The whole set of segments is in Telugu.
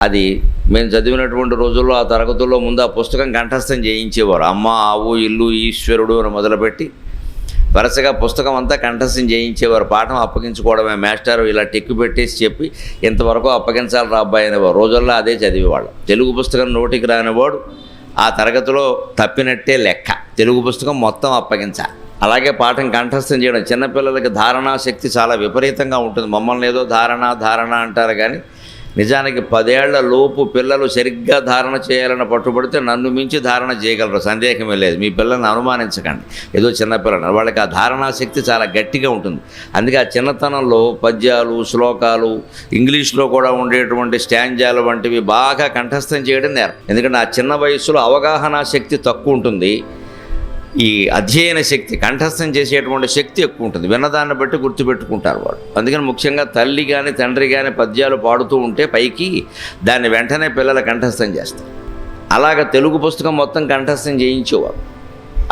అది మేము చదివినటువంటి రోజుల్లో ఆ తరగతుల్లో ముందు ఆ పుస్తకం కంఠస్థం చేయించేవారు. అమ్మ, ఆవు, ఇల్లు, ఈశ్వరుడు అని మొదలుపెట్టి వరుసగా పుస్తకం అంతా కంఠస్థం చేయించేవారు. పాఠం అప్పగించుకోవడమే. మాస్టారు ఇలా టెక్కు పెట్టేసి చెప్పి ఇంతవరకు అప్పగించాలి రా అబ్బాయి అనేవారు. రోజుల్లో అదే చదివేవాళ్ళు. తెలుగు పుస్తకం నోటికి రానివాడు ఆ తరగతిలో తప్పినట్టే లెక్క. తెలుగు పుస్తకం మొత్తం అప్పగించాలి. అలాగే పాఠం కంఠస్థం చేయడం. చిన్నపిల్లలకి ధారణా శక్తి చాలా విపరీతంగా ఉంటుంది. మమ్మల్ని ఏదో ధారణ అంటారు కానీ నిజానికి 10 ఏళ్ల లోపు పిల్లలు సరిగ్గా ధారణ చేయాలని పట్టుబడితే నన్ను మించి ధారణ చేయగలరు, సందేహమే లేదు. మీ పిల్లల్ని అనుమానించకండి, ఏదో చిన్నపిల్లలు. వాళ్ళకి ఆ ధారణా శక్తి చాలా గట్టిగా ఉంటుంది. అందుకే ఆ చిన్నతనంలో పద్యాలు, శ్లోకాలు, ఇంగ్లీష్లో కూడా ఉండేటువంటి స్టాంజాలు వంటివి బాగా కంఠస్థం చేయడం నేర్పం. ఎందుకంటే ఆ చిన్న వయస్సులో అవగాహన శక్తి తక్కువ ఉంటుంది, ఈ అధ్యయన శక్తి, కంఠస్థం చేసేటువంటి శక్తి ఎక్కువ ఉంటుంది. విన్నదాన్ని బట్టి గుర్తుపెట్టుకుంటారు వాళ్ళు. అందుకని ముఖ్యంగా తల్లి కానీ తండ్రి కానీ పద్యాలు పాడుతూ ఉంటే పైకి దాన్ని వెంటనే పిల్లలు కంఠస్థం చేస్తారు. అలాగ తెలుగు పుస్తకం మొత్తం కంఠస్థం చేయించేవారు.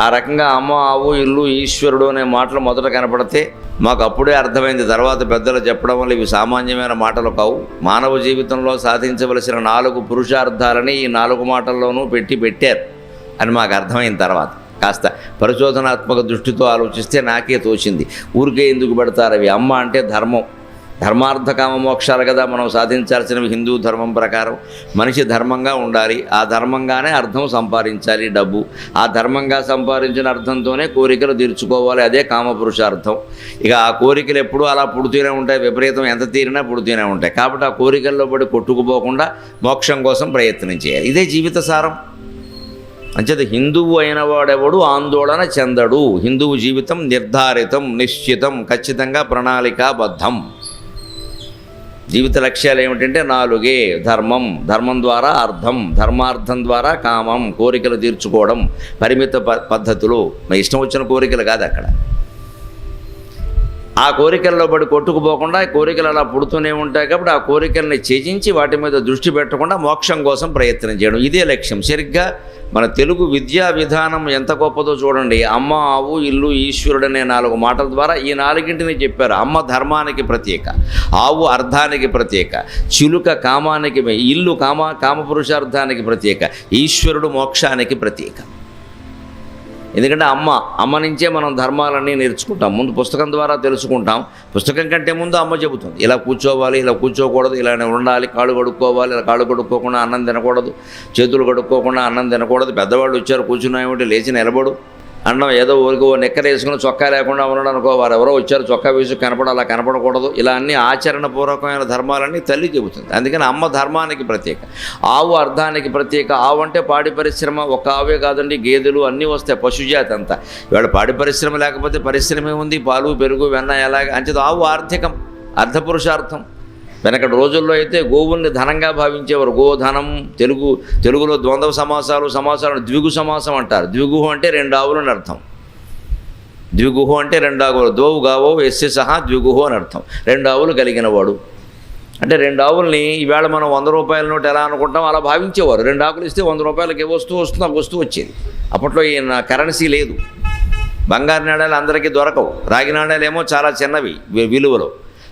ఆ రకంగా అమ్మ, ఆవు, ఇల్లు, ఈశ్వరుడు అనే మాటలు మొదట కనపడితే మాకు అప్పుడే అర్థమైంది. తర్వాత పెద్దలు చెప్పడం వల్ల ఇవి సామాన్యమైన మాటలు కావు. మానవ జీవితంలో సాధించవలసిన 4 పురుషార్థాలని ఈ 4 మాటల్లోనూ పెట్టారు అని మాకు అర్థమైన తర్వాత కాస్త పరిశోధనాత్మక దృష్టితో ఆలోచిస్తే నాకే తోచింది. ఊరికే ఎందుకు పెడతారు అవి? అమ్మ అంటే ధర్మం, ధర్మార్థ కామ మోక్షాలు కదా మనం సాధించాల్సినవి. హిందూ ధర్మం ప్రకారం మనిషి ధర్మంగా ఉండాలి, ఆ ధర్మంగానే అర్థం సంపాదించాలి, డబ్బు. ఆ ధర్మంగా సంపాదించిన అర్థంతోనే కోరికలు తీర్చుకోవాలి, అదే కామపురుషార్థం. ఇక ఆ కోరికలు ఎప్పుడూ అలా పుడుతూనే ఉంటాయి, విపరీతం ఎంత తీరినా పుడుతూనే ఉంటాయి. కాబట్టి ఆ కోరికల్లో పడి కొట్టుకుపోకుండా మోక్షం కోసం ప్రయత్నం చేయాలి. ఇదే జీవిత సారం. అంచేత హిందువు అయిన వాడెవడు ఆందోళన చెందడు. హిందువు జీవితం నిర్ధారితం, నిశ్చితం, ఖచ్చితంగా ప్రణాళికాబద్ధం. జీవిత లక్ష్యాలు ఏమిటంటే 4: ధర్మం, ధర్మం ద్వారా అర్థం, ధర్మార్థం ద్వారా కామం, కోరికలు తీర్చుకోవడం, పరిమిత పద్ధతులు. ఇష్టం వచ్చిన కోరికలు కాదు అక్కడ. ఆ కోరికల్లో పడి కొట్టుకుపోకుండా కోరికలు అలా పుడుతూనే ఉంటాయి. కాబట్టి ఆ కోరికల్ని త్యజించి వాటి మీద దృష్టి పెట్టకుండా మోక్షం కోసం ప్రయత్నం చేయడం, ఇదే లక్ష్యం. సరిగ్గా మన తెలుగు విద్యా విధానం ఎంత గొప్పదో చూడండి. అమ్మ, ఆవు, ఇల్లు, ఈశ్వరుడు అనే 4 మాటల ద్వారా ఈ 4ంటిని చెప్పారు. అమ్మ ధర్మానికి ప్రత్యేక, ఆవు అర్థానికి ప్రత్యేక, చిలుక కామానికి, ఇల్లు కామపురుషార్థానికి ప్రత్యేక, ఈశ్వరుడు మోక్షానికి ప్రత్యేక. ఎందుకంటే అమ్మ నుంచే మనం ధర్మాలన్నీ నేర్చుకుంటాం. ముందు పుస్తకం ద్వారా తెలుసుకుంటాం. పుస్తకం కంటే ముందు అమ్మ చెబుతుంది, ఇలా కూర్చోవాలి, ఇలా కూర్చోకూడదు, ఇలానే ఉండాలి, కాళ్ళు కడుక్కోవాలి, ఇలా కాళ్ళు కడుక్కోకుండా అన్నం తినకూడదు, చేతులు కడుక్కోకుండా అన్నం తినకూడదు, పెద్దవాళ్ళు వచ్చారు కూర్చున్నాయేమిటి, లేచి నిలబడు అన్నం, ఏదో ఊరికి నెక్కర వేసుకుని చొక్కా లేకుండా ఉండడం అనుకో, వారు ఎవరో వచ్చారు చొక్కా వేసి అలా కనపడకూడదు, ఇలా అన్ని ఆచరణపూర్వకమైన ధర్మాలన్నీ తల్లి చెబుతుంది. అందుకని అమ్మ ధర్మానికి ప్రత్యేక, ఆవు అర్థానికి ప్రత్యేక. ఆవు అంటే పాడి పరిశ్రమ, ఒక ఆవే కాదండి, గేదెలు అన్నీ వస్తాయి, పశుజాతి అంతా. ఇవాళ పాడి పరిశ్రమ లేకపోతే పరిశ్రమే ఉంది, పాలు, పెరుగు, వెన్న ఎలాగ. అంచేది ఆవు ఆర్థికం, అర్థపురుషార్థం. వెనకటి రోజుల్లో అయితే గోవుల్ని ధనంగా భావించేవారు. గోధనం, తెలుగులో ద్వంద్వ సమాసాలను ద్విగు సమాసం అంటారు. ద్విగుహు అంటే 2 ఆవులని అర్థం. ద్విగుహు అంటే 2 ఆవులు, దోవు గావో ఎస్సె సహా ద్విగుహు అని అర్థం. 2 ఆవులు కలిగిన వాడు అంటే 2 ఆవుల్ని ఈవేళ మనం 100 రూపాయల నోటు ఎలా అనుకుంటాం అలా భావించేవారు. 2 ఆకులు ఇస్తే 100 రూపాయలకి ఏ వస్తువు వస్తుందో ఆ వస్తువు వచ్చేది. అప్పట్లో ఈ కరెన్సీ లేదు, బంగారు నాణ్యాలు అందరికీ దొరకవు, రాగి నాణ్యాలు ఏమో చాలా చిన్నవి విలువలో.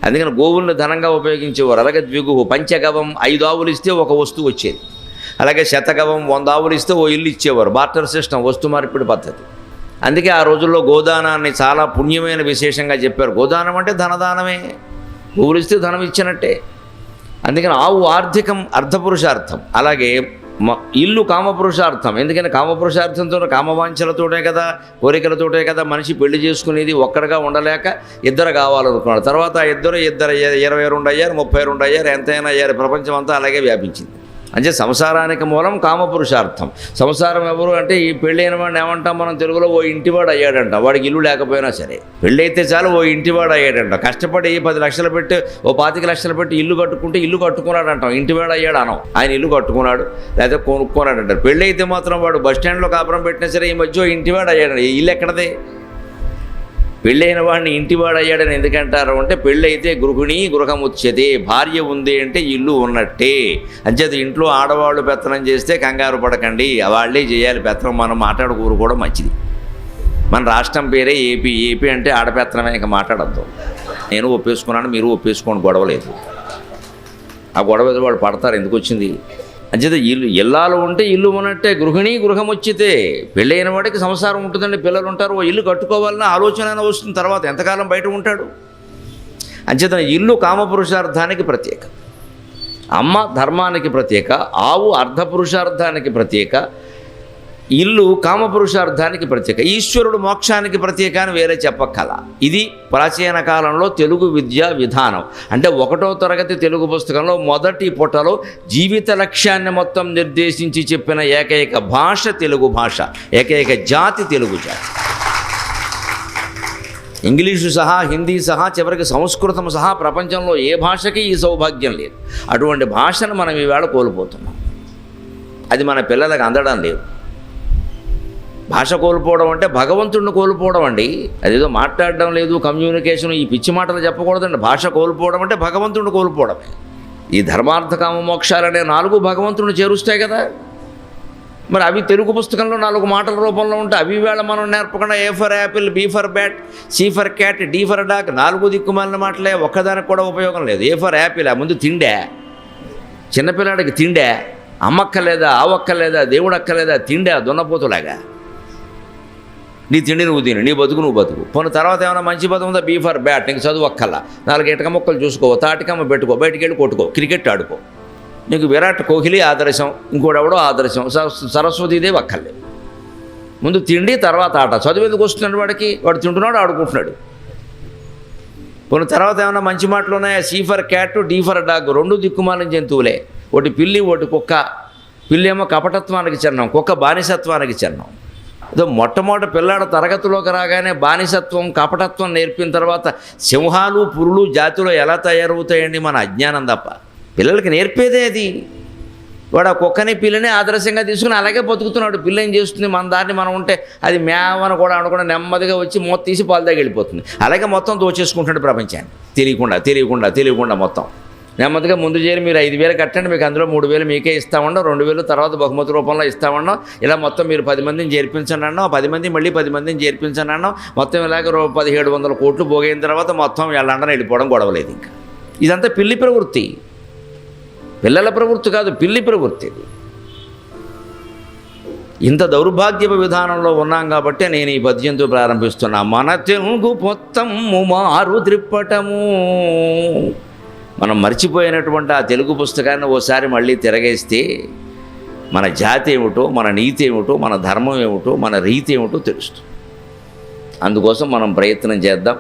అందుకని గోవుల్ని ధనంగా ఉపయోగించేవారు. అలాగే ద్విగుహు, పంచగవం 5 ఆవులు ఇస్తే ఒక వస్తువు వచ్చేది. అలాగే శతగవం 100 ఆవులు ఇస్తే ఓ ఇల్లు ఇచ్చేవారు. బార్టర్ సిస్టమ్, వస్తు మార్పిడి పద్ధతి. అందుకే ఆ రోజుల్లో గోదానాన్ని చాలా పుణ్యమైన విశేషంగా చెప్పారు. గోదానం అంటే ధనదానమే, గోవులు ఇస్తే ధనం ఇచ్చినట్టే. అందుకని ఆవు ఆర్థికం, అర్థపురుషార్థం. అలాగే ఇల్లు కామపురుషార్థం. ఎందుకని కామపురుషార్థంతో కామవాంఛలతోటే కదా, కోరికలతోటే కదా మనిషి పెళ్లి చేసుకునేది. ఒక్కడిగా ఉండలేక 2 కావాలనుకున్నాడు. తర్వాత ఆ ఇద్దరు 22 అయ్యారు, 32 అయ్యారు, ఎంతైనా అయ్యారు. ప్రపంచం అంతా అలాగే వ్యాపించింది. అంటే సంసారానికి మూలం కామపురుషార్థం. సంసారం ఎవరు అంటే ఈ పెళ్ళైన వాడిని ఏమంటాం మనం తెలుగులో? ఓ ఇంటివాడు అయ్యాడంట. వాడికి ఇల్లు లేకపోయినా సరే, పెళ్ళైతే చాలు ఓ ఇంటివాడు అయ్యాడంట. కష్టపడి 10 లక్షలు పెట్టి, ఓ 25 లక్షలు పెట్టి ఇల్లు కట్టుకుంటే ఇల్లు కట్టుకున్నాడు అంటాం, ఇంటివాడు అయ్యాడు అనం. ఆయన ఇల్లు కట్టుకున్నాడు లేదా కొనుక్కున్నాడు అంటారు. పెళ్ళైతే మాత్రం వాడు బస్టాండ్లో కాపురం పెట్టినా సరే ఈ మధ్య ఇంటివాడు అయ్యాడు. ఇల్లు ఎక్కడదే? పెళ్ళైన వాడిని ఇంటివాడు అయ్యాడని ఎందుకంటారు అంటే, పెళ్ళైతే గృహిణి గృహముచ్యతే, భార్య ఉంది అంటే ఇల్లు ఉన్నట్టే. అంచేత ఇంట్లో ఆడవాళ్ళు పెత్తనం చేస్తే కంగారు పడకండి, వాళ్ళే చేయాలి పెత్తనం. మనం మాట్లాడుకోరు కూడా మంచిది. మన రాష్ట్రం పేరే ఏపీ. ఏపీ అంటే ఆడపెత్తనమే, ఇంకా మాట్లాడద్దు. నేను ఒప్పేసుకున్నాను, మీరు ఒప్పేసుకోండి, గొడవలేదు. ఆ గొడవ ఏదో వాడు పడతారు, ఎందుకు వచ్చింది అంచేత ఇల్లాలు ఉంటే ఇల్లు ఉన్నట్టే, గృహిణి గృహం వచ్చితే. పెళ్ళైన వాడికి సంసారం ఉంటుందండి, పిల్లలు ఉంటారు, ఓ ఇల్లు కట్టుకోవాలన్న ఆలోచన వస్తుంది, తర్వాత ఎంతకాలం బయట ఉంటాడు. అంచేత ఇల్లు కామపురుషార్థానికి ప్రత్యేక, అమ్మ ధర్మానికి ప్రత్యేక, ఆవు అర్ధపురుషార్థానికి ప్రత్యేక, ఇల్లు కామపురుషార్థానికి ప్రత్యేక, ఈశ్వరుడు మోక్షానికి ప్రత్యేక అని వేరే చెప్పక్కల. ఇది ప్రాచీన కాలంలో తెలుగు విద్యా విధానం. అంటే 1వ తరగతి తెలుగు పుస్తకంలో మొదటి పుటలో జీవిత లక్ష్యాన్ని మొత్తం నిర్దేశించి చెప్పిన ఏకైక భాష తెలుగు భాష, ఏకైక జాతి తెలుగు జాతి. ఇంగ్లీషు సహా, హిందీ సహా, చివరికి సంస్కృతం సహా ప్రపంచంలో ఏ భాషకి ఈ సౌభాగ్యం లేదు. అటువంటి భాషను మనం ఈవేళ కోల్పోతున్నాం. అది మన పిల్లలకు అందడం లేదు. భాష కోల్పోవడం అంటే భగవంతుడిని కోల్పోవడం అండి. అదేదో మాట్లాడడం లేదు, కమ్యూనికేషన్, ఈ పిచ్చి మాటలు చెప్పకూడదండి. భాష కోల్పోవడం అంటే భగవంతుడిని కోల్పోవడమే. ఈ ధర్మార్థ కామ మోక్షాలనే 4 భగవంతుడిని చేరుస్తాయి కదా. మరి అవి తెలుగు పుస్తకంలో 4 మాటల రూపంలో ఉంటాయి. అవి వేళ మనం నేర్పకుండా A for apple, B for bat, C for cat, D for dog, 4 దిక్కుమాలిన మాటలే, ఒక్కదానికి కూడా ఉపయోగం లేదు. ఏ ఫర్ యాపిల్, ఆ ముందు తిండే, చిన్నపిల్లాడికి తిండే, అమ్మక్కలేదా, ఆవక్కలేదా, దేవుడు అక్కలేదా, తిండే దున్నపోతులాగా. నీ తిండి నువ్వు తిని, నీ బతుకు నువ్వు బతుకు. పోయిన తర్వాత ఏమైనా మంచి బతుకు ఉందా, బీ ఫర్ బ్యాట్, నీకు చదువు అక్కల్లా, 4 ఇటక మొక్కలు చూసుకో, తాటికమ్మ పెట్టుకో, బయటికి వెళ్ళి కొట్టుకో, క్రికెట్ ఆడుకో. నీకు విరాట్ కోహ్లీ ఆదర్శం, ఇంకోడెవడో ఆదర్శం, సరస్వతీదేవి అక్కర్లే. ముందు తిండి, తర్వాత ఆట. చదువు ఎందుకు వస్తున్నాడు వాడికి? వాడు తింటున్నాడు, ఆడుకుంటున్నాడు. పోయిన తర్వాత ఏమైనా మంచి మాటలు ఉన్నాయా? C for cat, D for dog, 2 దిక్కుమాలిన జంతువులే. ఒకటి పిల్లి, ఒకటి కుక్క. పిల్లి ఏమో కపటత్వానికి చిహ్నం, కుక్క బానిసత్వానికి చిహ్నం. ఏదో మొట్టమొదటి పిల్లాడు తరగతిలోకి రాగానే బానిసత్వం, కపటత్వం నేర్పిన తర్వాత సింహాలు, పురులు జాతిలో ఎలా తయారవుతాయండి? మన అజ్ఞానం తప్ప. పిల్లలకి నేర్పేదే అది. వాడు ఆ కుక్కని పిల్లని ఆదర్శంగా తీసుకుని అలాగే బతుకుతున్నాడు. పిల్ల ఏం చేస్తుంది? మన దాన్ని మనం ఉంటే అది మేమని కూడా అనుకుని నెమ్మదిగా వచ్చి మొత్తం తీసి పాలు దాకా వెళ్ళిపోతుంది. అలాగే మొత్తం దోచేసుకుంటాడు ప్రపంచాన్ని, తెలియకుండా మొత్తం. నెమ్మదిగా ముందు చేరి మీరు 5,000 కట్టండి, మీకు అందులో 3,000 మీకే ఇస్తామన్నా, 2,000 తర్వాత బహుమతి రూపంలో ఇస్తామన్నా, ఇలా మొత్తం మీరు 10 మందిని చేర్పించండి అన్నాం, 10 మంది మళ్ళీ 10 మందిని చేర్పించండి అన్నాం. మొత్తం ఇలాగ 1,700 కోట్లు పోగైన తర్వాత మొత్తం వెళ్ళండని వెళ్ళిపోవడం, గొడవలేదు. ఇంకా ఇదంతా పిల్లి ప్రవృత్తి, పిల్లల ప్రవృత్తి కాదు, పిల్లి ప్రవృత్తి. ఇంత దౌర్భాగ్యపు విధానంలో ఉన్నాం కాబట్టి నేను ఈ పద్యంతో ప్రారంభిస్తున్నా. మన తెలుగు పొత్తము మారు త్రిప్పటము. మనం మర్చిపోయినటువంటి ఆ తెలుగు పుస్తకాన్ని ఓసారి మళ్ళీ తిరగేస్తే మన జాతి ఏమిటో, మన నీతి ఏమిటో, మన ధర్మం ఏమిటో, మన రీతి ఏమిటో తెలుస్తుంది. అందుకోసం మనం ప్రయత్నం చేద్దాం.